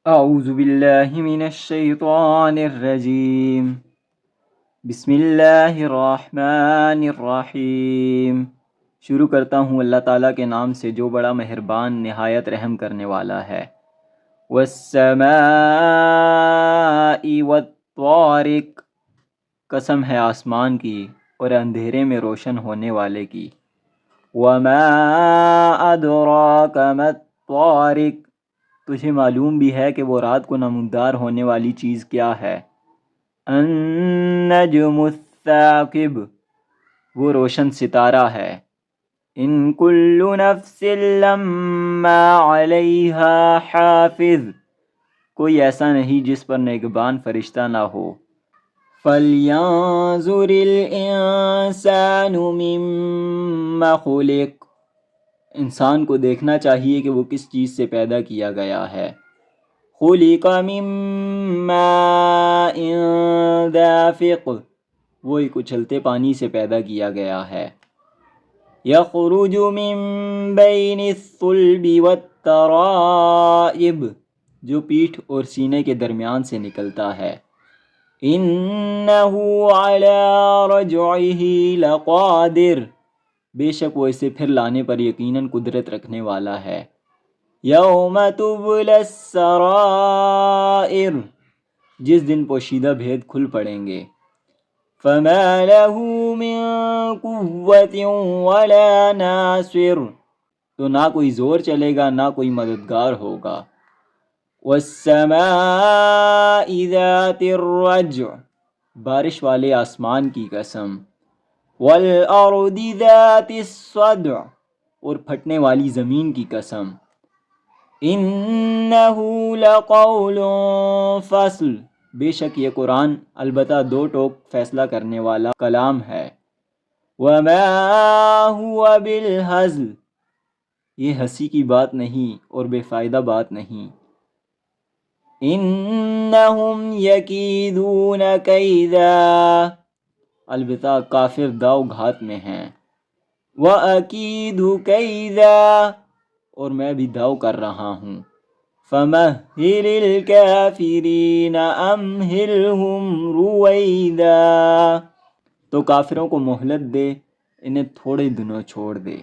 اعوذ باللہ من الشیطان الرجیم، بسم اللہ الرحمن الرحیم۔ شروع کرتا ہوں اللہ تعالیٰ کے نام سے جو بڑا مہربان نہایت رحم کرنے والا ہے۔ والسماء والطارق، قسم ہے آسمان کی اور اندھیرے میں روشن ہونے والے کی۔ وما ادراک ما الطارق، تجھے معلوم بھی ہے کہ وہ رات کو نمودار ہونے والی چیز کیا ہے۔ النجم الثاقب، وہ روشن ستارہ ہے۔ ان کل نفس لما علیہا حافظ، کوئی ایسا نہیں جس پر نگہبان فرشتہ نہ ہو۔ فَلْيَنظُرِ الْإِنسَانُ مِمَّ خُلِقَ، انسان کو دیکھنا چاہیے کہ وہ کس چیز سے پیدا کیا گیا ہے۔ خُلِقَ مِن مَّاءٍ دَافِقٍ، وہ ایک اچھلتے پانی سے پیدا کیا گیا ہے۔ يَخْرُجُ مِن بَيْنِ الصُّلْبِ وَالتَّرَائِبِ، جو پیٹھ اور سینے کے درمیان سے نکلتا ہے۔ إِنَّهُ عَلَى رَجْعِهِ لَقَادِرٌ، بے شک وہ اسے پھر لانے پر یقیناً قدرت رکھنے والا ہے۔ یوم تبلی السرائر، جس دن پوشیدہ بھید کھل پڑیں گے۔ فما له من قوة ولا ناصر، تو نہ کوئی زور چلے گا نہ کوئی مددگار ہوگا۔ والسماء ذات الرجع، بارش والے آسمان کی قسم۔ والارض ذات الصدع، اور پھٹنے والی زمین کی قسم۔ انہ لقول فصل، بے شک یہ قرآن البتہ دو ٹوک فیصلہ کرنے والا کلام ہے۔ وما هو بالہزل، یہ ہنسی کی بات نہیں اور بے فائدہ بات نہیں۔ انہم یکیدون کیدا، البتہ کافر داؤ گھات میں ہیں۔ وَأَكِيدُ كَيْدًا، اور میں بھی داؤ کر رہا ہوں۔ فَمَهِّلِ الْكَافِرِينَ أَمْهِلْهُمْ رُوَيْدًا، تو کافروں کو مہلت دے، انہیں تھوڑے دنوں چھوڑ دے۔